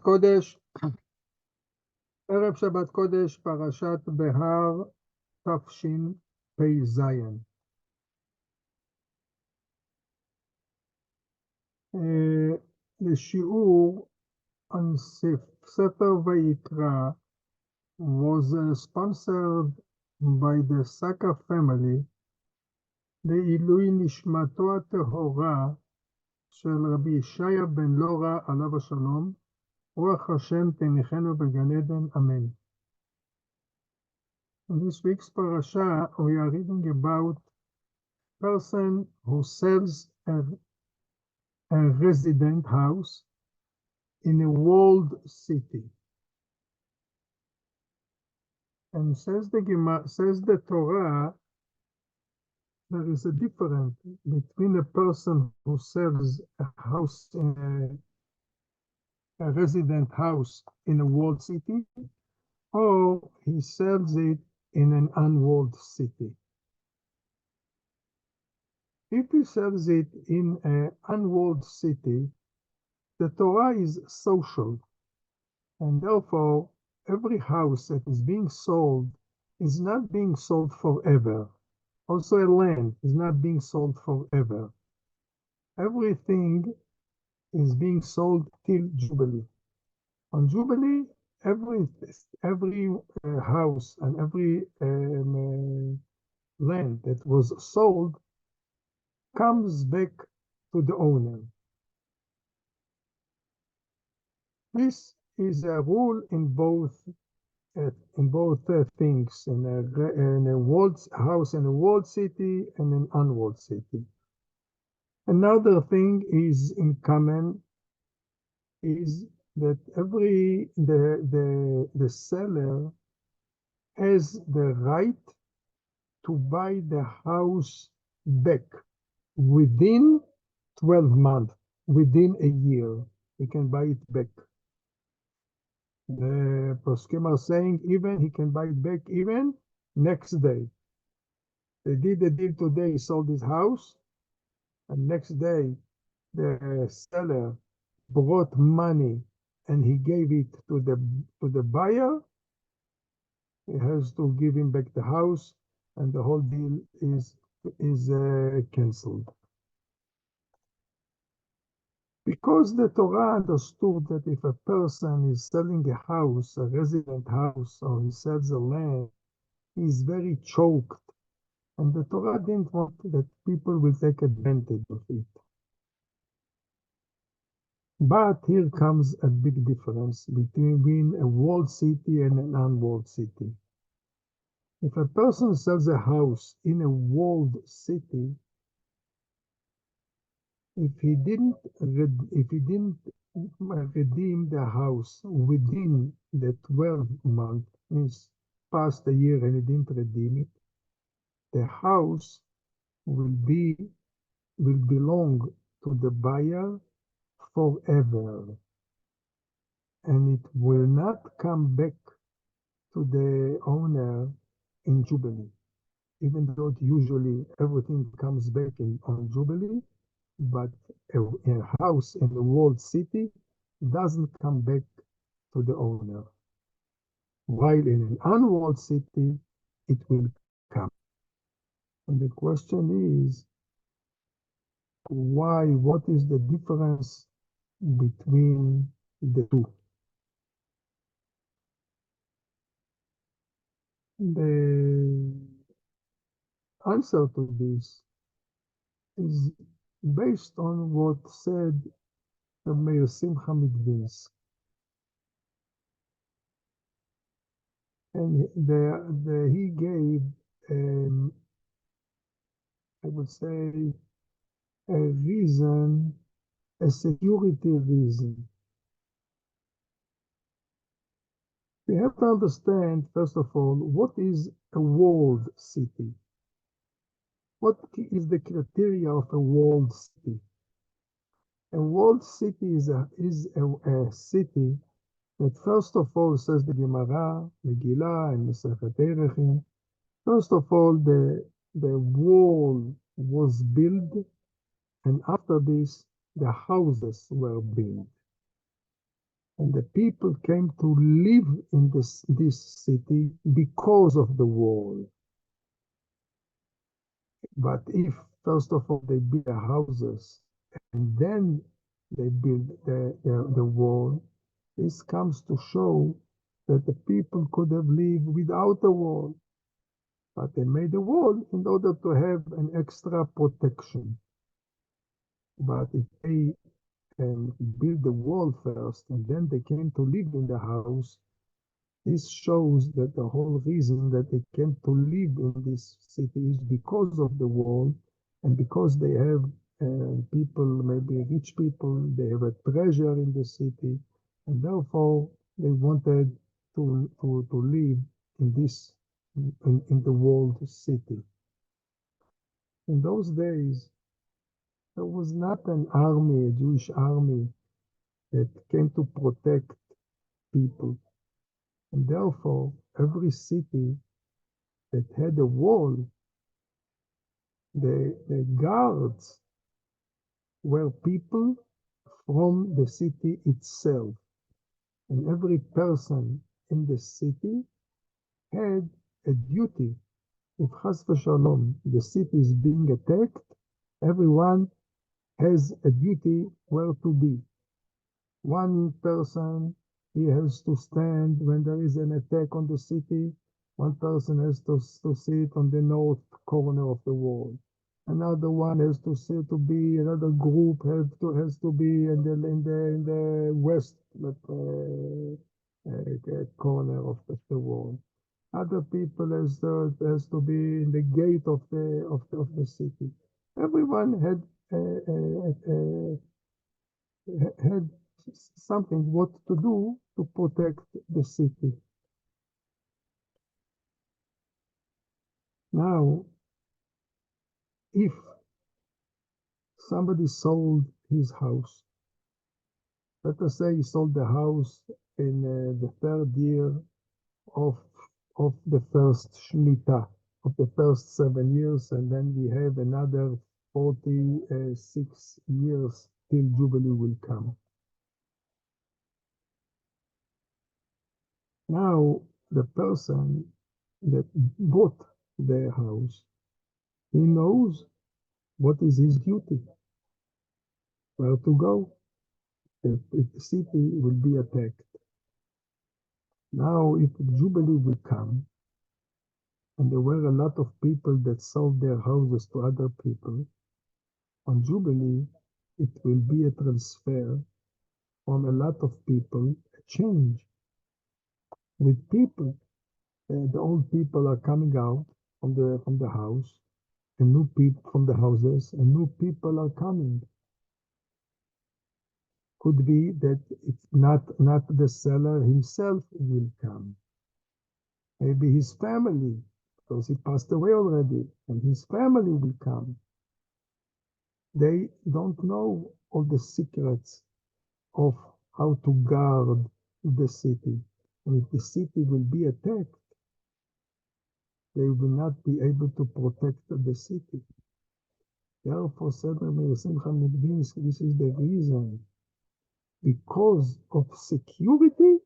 קודש, ערב שבת קודש, פרשת בהר, תשפ"ז. לשיעור on ספר ויקרא was sponsored by the Saka family לעילוי נשמתו הטהורה של רבי ישעיה בן לורה עליו השלום, רוח השם תניחנו בגן עדן, אמן. In this week's parasha, we are reading about a person who sells a resident house in a walled city. And says the Torah, there is a difference between a person who sells a house in a resident house in a walled city, or he sells it in an unwalled city. If he sells it in an unwalled city, the Torah is social, and therefore every house that is being sold is not being sold forever. Also, a land is not being sold forever. Everything is being sold till Jubilee. On Jubilee, every house and every land that was sold comes back to the owner. This is a rule in both things, in a walled house in a walled city and an unwalled city. Another thing is in common is that the seller has the right to buy the house back within 12 months, within a year. He can buy it back. The poskim are saying even he can buy it back even next day. They did a deal today, sold his house, and next day the seller brought money and he gave it to the buyer. He has to give him back the house, and the whole deal is cancelled. Because the Torah understood that if a person is selling a house, a resident house, or he sells a land, he is very choked. And the Torah didn't want that people will take advantage of it. But here comes a big difference between a walled city and an unwalled city. If a person sells a house in a walled city, if he didn't redeem the house within the 12 months, means past a year and he didn't redeem it, the house will belong to the buyer forever, and it will not come back to the owner in Jubilee. Even though usually everything comes back on Jubilee, but a house in a walled city doesn't come back to the owner. While in an unwalled city, it will come. And the question is, why? What is the difference between the two? The answer to this is based on what said Rabbi Mirsky. And he gave, I would say, a reason, a security reason. We have to understand, first of all, what is a walled city? What is the criteria of a walled city? A walled city is a city that, first of all, says the Gemara, Megillah, and Masechet Erechim, first of all, the wall was built, and after this, the houses were built. And the people came to live in this city because of the wall. But if, first of all, they build their houses and then they build the wall, this comes to show that the people could have lived without a wall. But they made a wall in order to have an extra protection. But if they build the wall first and then they came to live in the house, this shows that the whole reason that they came to live in this city is because of the wall and because they have people, maybe rich people, they have a treasure in the city, and therefore they wanted to live in this in the walled city. In those days, there was not an army, a Jewish army, that came to protect people. And therefore, every city that had a wall, the guards were people from the city itself. And every person in the city had a duty. If Chas v'Shalom, the city is being attacked, everyone has a duty where to be. One person, he has to stand when there is an attack on the city. One person has to sit on the north corner of the wall. Another one has to sit to be. Another group has to be in the west corner of the wall. Other people has to be in the gate of the city. Everyone had something what to do to protect the city. Now, if somebody sold his house, let us say he sold the house in the third year of the first Shmita, of the first 7 years, and then we have another 46 years till Jubilee will come. Now, the person that bought the house, he knows what is his duty, where to go if the city will be attacked. Now, if Jubilee will come, and there were a lot of people that sold their houses to other people, on Jubilee, it will be a transfer from a lot of people, a change. With people, the old people are coming out from the house, and new people from the houses, and new people are coming. Could be that it's not the seller himself will come. Maybe his family, because he passed away already, and his family will come. They don't know all the secrets of how to guard the city. And if the city will be attacked, they will not be able to protect the city. Therefore, said Rabbi Mirsky, this is the reason. Because of security,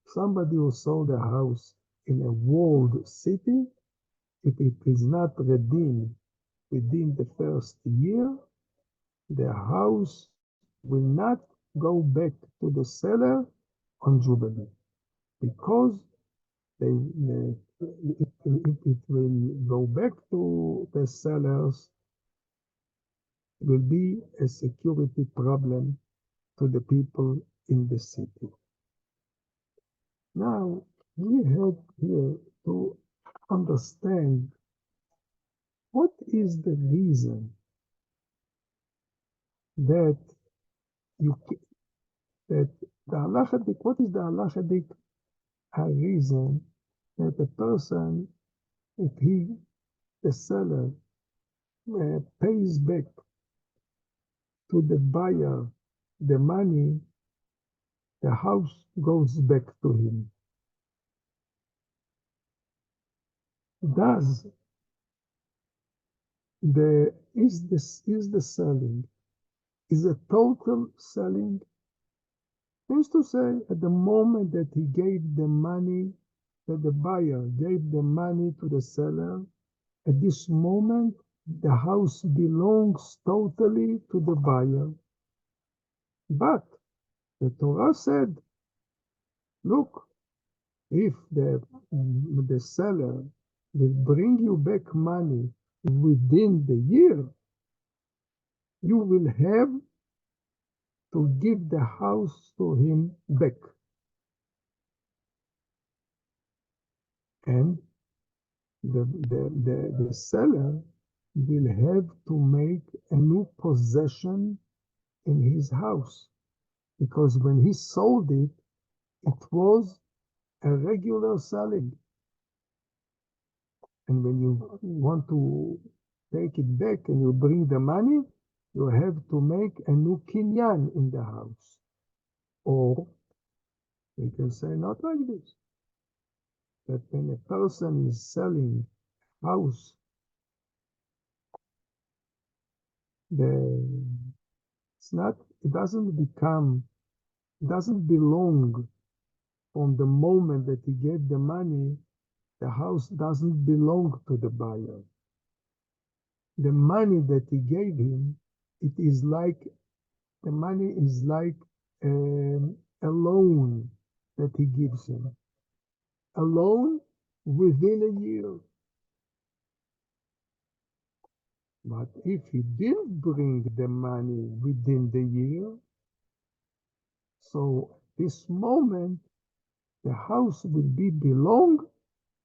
somebody who sold a house in a walled city, if it is not redeemed within the first year, the house will not go back to the seller on Jubilee, because if it will go back to the sellers, it will be a security problem to the people in the city. Now, we have here to understand what is the reason that that the halachic, what is the halachic reason that a person, if the seller, pays back to the buyer the money, the house goes back to him? Does is the selling is a total selling, Means to say, at the moment that he gave the money, that the buyer gave the money to the seller, at this moment, the house belongs totally to the buyer. But the Torah said, look, if the seller will bring you back money within the year, you will have to give the house to him back. And the seller will have to make a new possession in his house. Because when he sold it, it was a regular selling. And when you want to take it back and you bring the money, you have to make a new kinyan in the house. Or we can say not like this. That when a person is selling a house, it doesn't belong from the moment that he gave the money. The house doesn't belong to the buyer. The money that he gave him, the money is like a loan that he gives him. A loan within a year. But if he didn't bring the money within the year, so this moment, the house will belong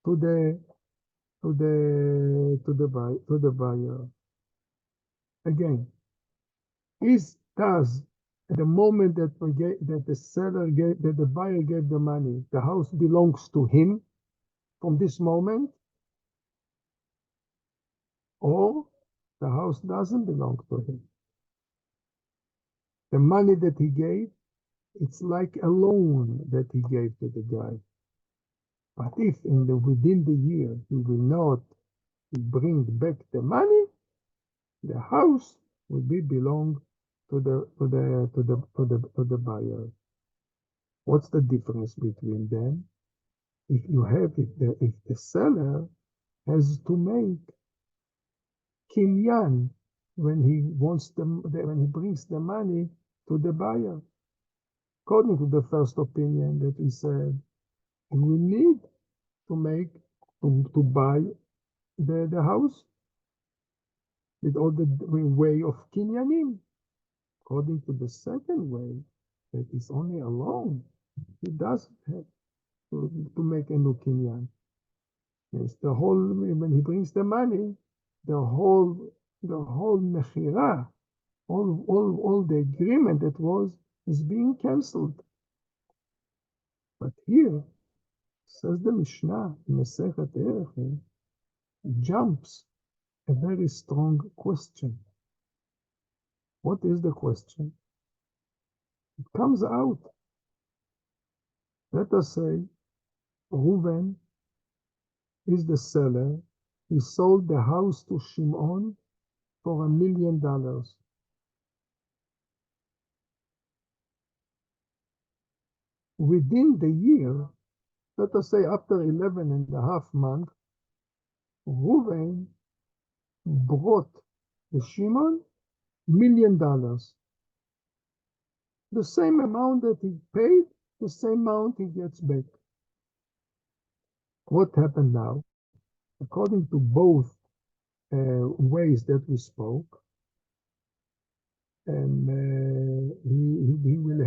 to the buyer. Again, at the moment that the buyer gave the money, the house belongs to him from this moment, or the house doesn't belong to him. The money that he gave, it's like a loan that he gave to the guy. But if within the year he will not bring back the money, the house will belong to the buyer. What's the difference between them? If the seller has to make kinyan when he brings the money to the buyer. According to the first opinion that we said, we need to buy the house with all the way of kinyanim. According to the second way, that is only a loan, he doesn't have to make a new kinyan. It's when he brings the money, the whole mechira, all the agreement that is being cancelled. But here, says the Mishnah in Masechet Erechim, jumps a very strong question. What is the question? It comes out. Let us say Reuven is the seller. He sold the house to Shimon for $1 million. Within the year, let us say after 11.5 months, Reuven brought the Shimon $1 million. The same amount that he paid, the same amount he gets back. What happened now? According to both ways that we spoke, and he will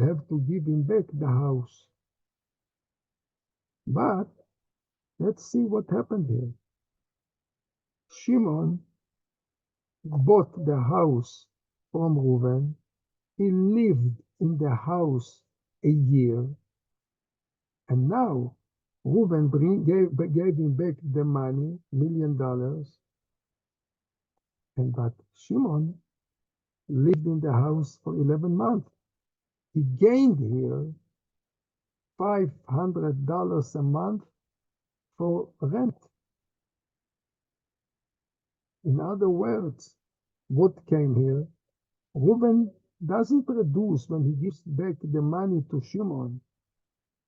have to give him back the house. But let's see what happened here. Shimon bought the house from Reuven. He lived in the house a year, and now Reuven gave him back the money, $1 million, but Shimon lived in the house for 11 months. He gained here $500 a month for rent. In other words, what came here? Reuven doesn't reduce when he gives back the money to Shimon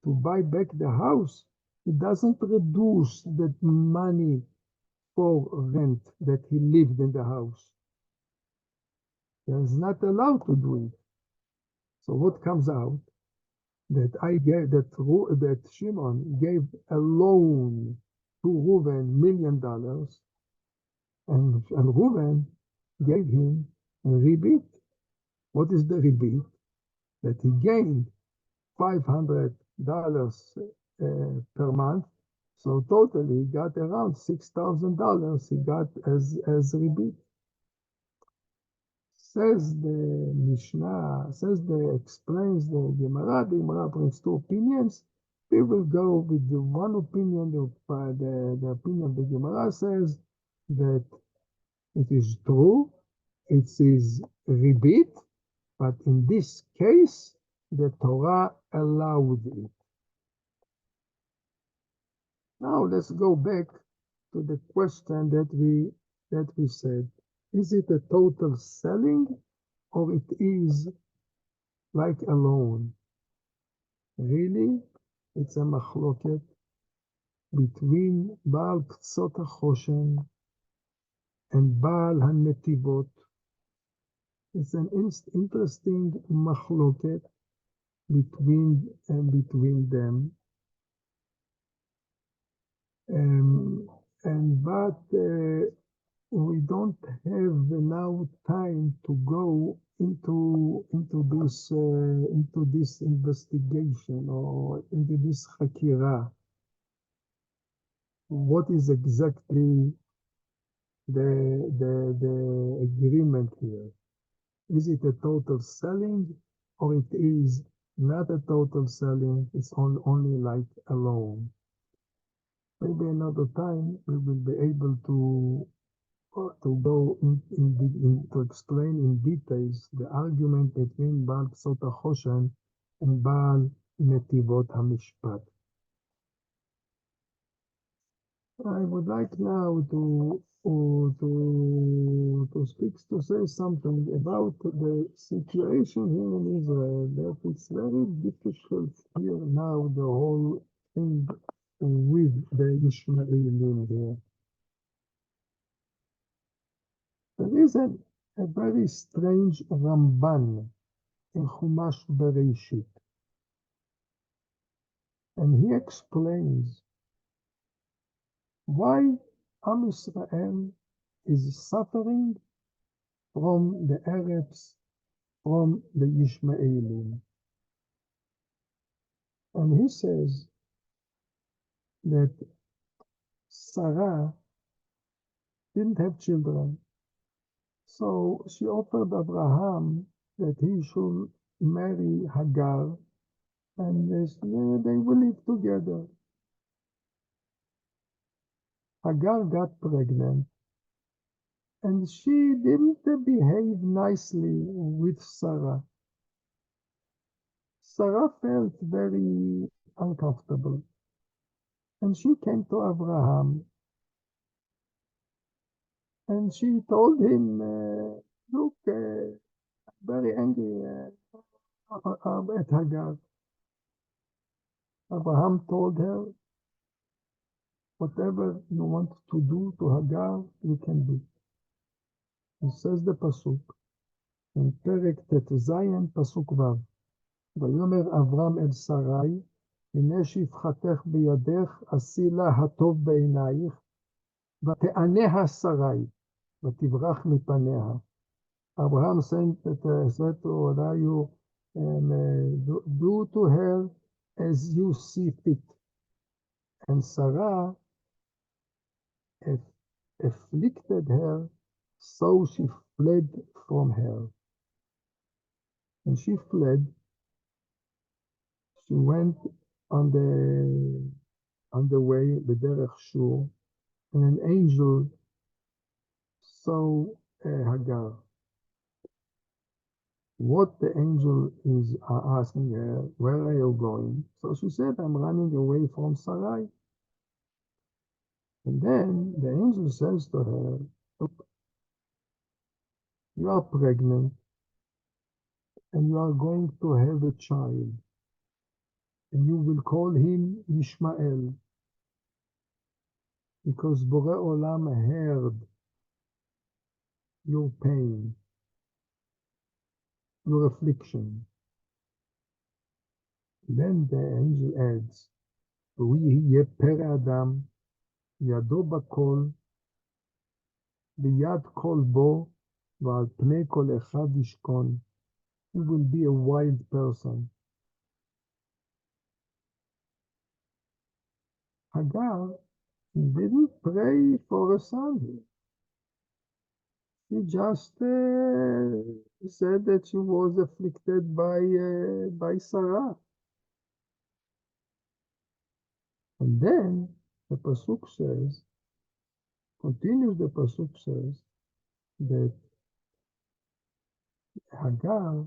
to buy back the house. It doesn't reduce the money for rent that he lived in the house. He is not allowed to do it. So what comes out? That that Shimon gave a loan to Reuven $1 million, and Reuven gave him a rebate. What is the rebate? That he gained $500 per month. So totally he got around $6,000 he got as rebate. Says the Mishnah, explains the Gemara brings two opinions. We will go with the one opinion. The opinion of the Gemara says that it is true, it is rebate, but in this case, the Torah allowed it. Now let's go back to the question that we said. Is it a total selling, or it is like a loan? Really, it's a machloket between Baal Ktsot HaChoshen and Baal HaNetivot. It's an interesting machloket between them. But we don't have now time to go into this investigation or into this chakira. What is exactly the agreement here? Is it a total selling, or it is not a total selling? It's only like a loan. Maybe another time we will be able to go to explain in details the argument between Baal Ktsot HaChoshen and Baal Netivot HaMishpat. I would like now to say something about the situation here in Israel. That it's very difficult here now, the whole thing with the Ishmaelim here. There is a very strange Ramban in Chumash Bereshit, and he explains why Am Yisrael is suffering from the Arabs, from the Ishmaelim. And he says that Sarah didn't have children, so she offered Abraham that he should marry Hagar, and they will live together. Hagar got pregnant, and she didn't behave nicely with Sarah. Sarah felt very uncomfortable, and she came to Abraham, and she told him, look, very angry at Hagar. Abraham told her, whatever you want to do to Hagar, you can do. He says the pasuk in Perek Tet Zayin, pasuk Vav. ויאמר אברהם אל שרי, הנה שפחתך בידך, עשי לה הטוב בעינייך, ותעניה שרי, ותברח מפניה. Abraham said to her, you do to her as you see fit. And Sarah afflicted her, so she fled from her. And she fled. She went on the way, b'derech shur, and an angel saw Hagar. What the angel is asking her, where are you going? So she said, I'm running away from Sarai. And then the angel says to her, look, you are pregnant, and you are going to have a child, and you will call him Ishmael, because Borei Olam heard your pain, your affliction. Then the angel adds, והוא יהיה פרא אדם, ידו בכל, ביד כל בו, ועל פני כל אחד ישכון. He will be a wild person. Hagar didn't pray for a son. He just said that she was afflicted by Sarah. And then the Pasuk says, continues the Pasuk says, that Hagar,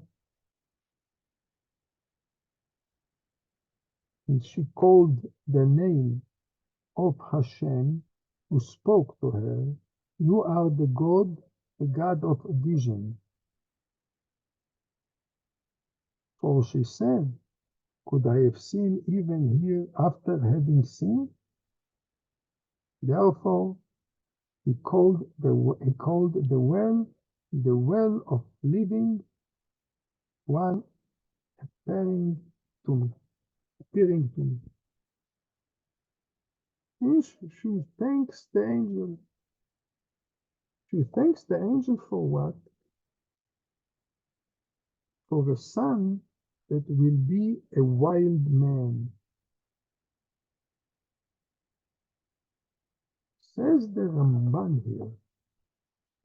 and she called the name of Hashem, who spoke to her, you are the God of vision. For she said, could I have seen even here after having seen? Therefore, he called the well of living one appearing to me. She thanks the angel. She thanks the angel for what? For a son that will be a wild man. Says the Ramban here,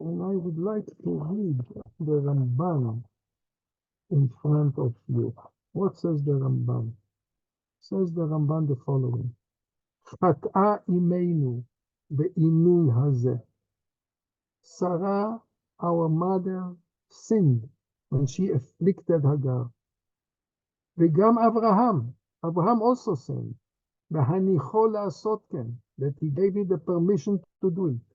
and I would like to read the Ramban in front of you. What says the Ramban? Says the Ramban the following. חטאה אימנו בעינוי הזה. Sarah, our mother, sinned when she afflicted Hagar. וגם Abraham also sinned. והניחו לעשות כן, that he gave me the permission to do it.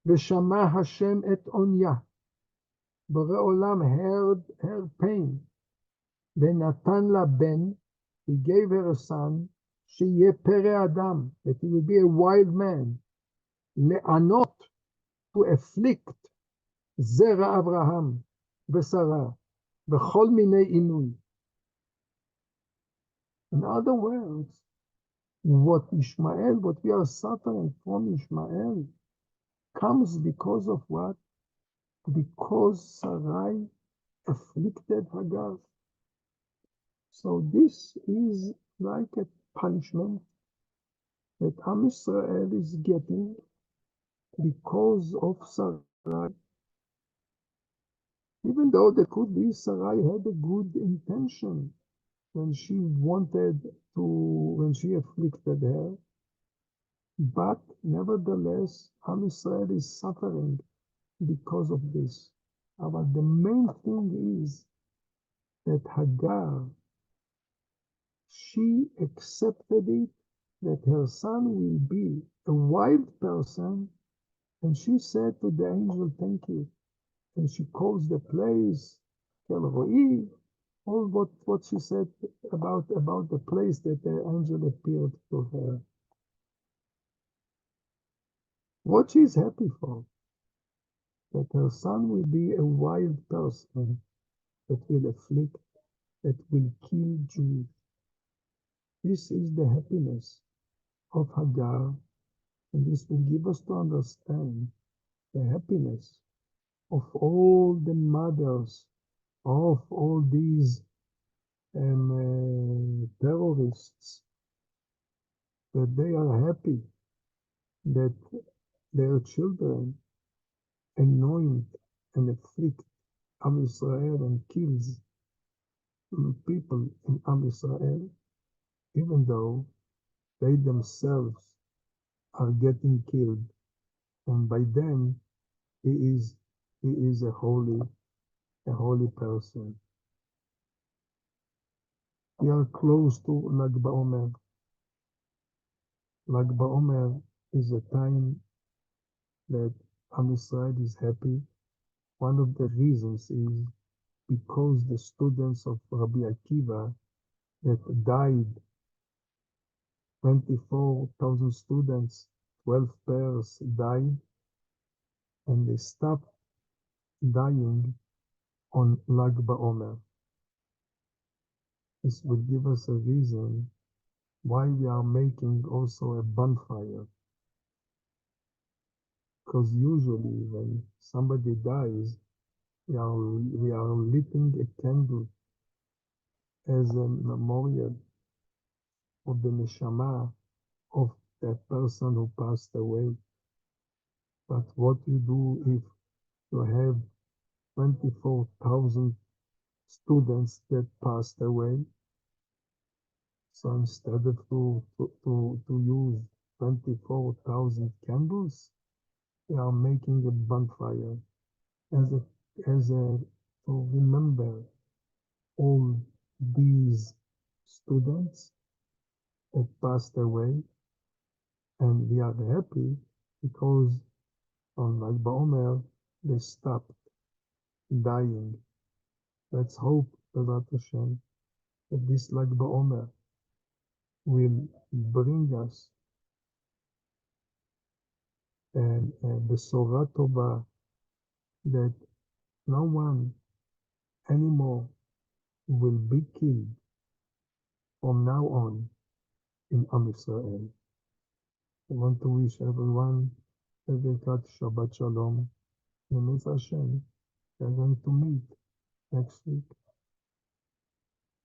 ושמע השם את עוניה. בורא עולם heard her pain. ונתן לה בן, he gave her a son, שיהיה פרא אדם, that he will be a wild man. לענות, to afflict, זרע אברהם ושרה, בכל מיני עינוי. In other words, what we are suffering from Ishmael, comes because of what? Because Sarai afflicted Hagar. So this is like a punishment that Am Yisrael is getting because of Sarai. Even though there could be Sarai had a good intention when she afflicted her, but nevertheless, Am Yisrael is suffering because of this. But the main thing is that Hagar, she accepted it, that her son will be a wild person, and she said to the angel, thank you. And she calls the place Kel Roi, all what she said about the place that the angel appeared to her. What she is happy for, that her son will be a wild person that will afflict, that will kill Jews. This is the happiness of Hagar, and this will give us to understand the happiness of all the mothers of all these terrorists, that they are happy that their children anoint and afflict Am Yisrael and kills people in Am Yisrael, even though they themselves are getting killed, and by them he is a holy person. We are close to Lag BaOmer. Lag BaOmer is a time that Am Yisrael is happy. One of the reasons is because the students of Rabbi Akiva that died, 24,000 students, 12 pairs died, and they stopped dying on Lag BaOmer. This will give us a reason why we are making also a bonfire. Because usually when somebody dies, we are lighting a candle as a memorial of the neshama of that person who passed away. But what you do if you have 24,000 students that passed away? So instead of to use 24,000 candles, we are making a bonfire as a to remember all these students that passed away, and we are happy because on Lag BaOmer they stopped dying. Let's hope, B'ezrat Hashem, that this Lag BaOmer will bring us a Besora Tova that no one anymore will be killed from now on in Am Yisrael. I want to wish everyone a Birkat Shabbat Shalom. And B'ezrat Hashem, we are going to meet next week.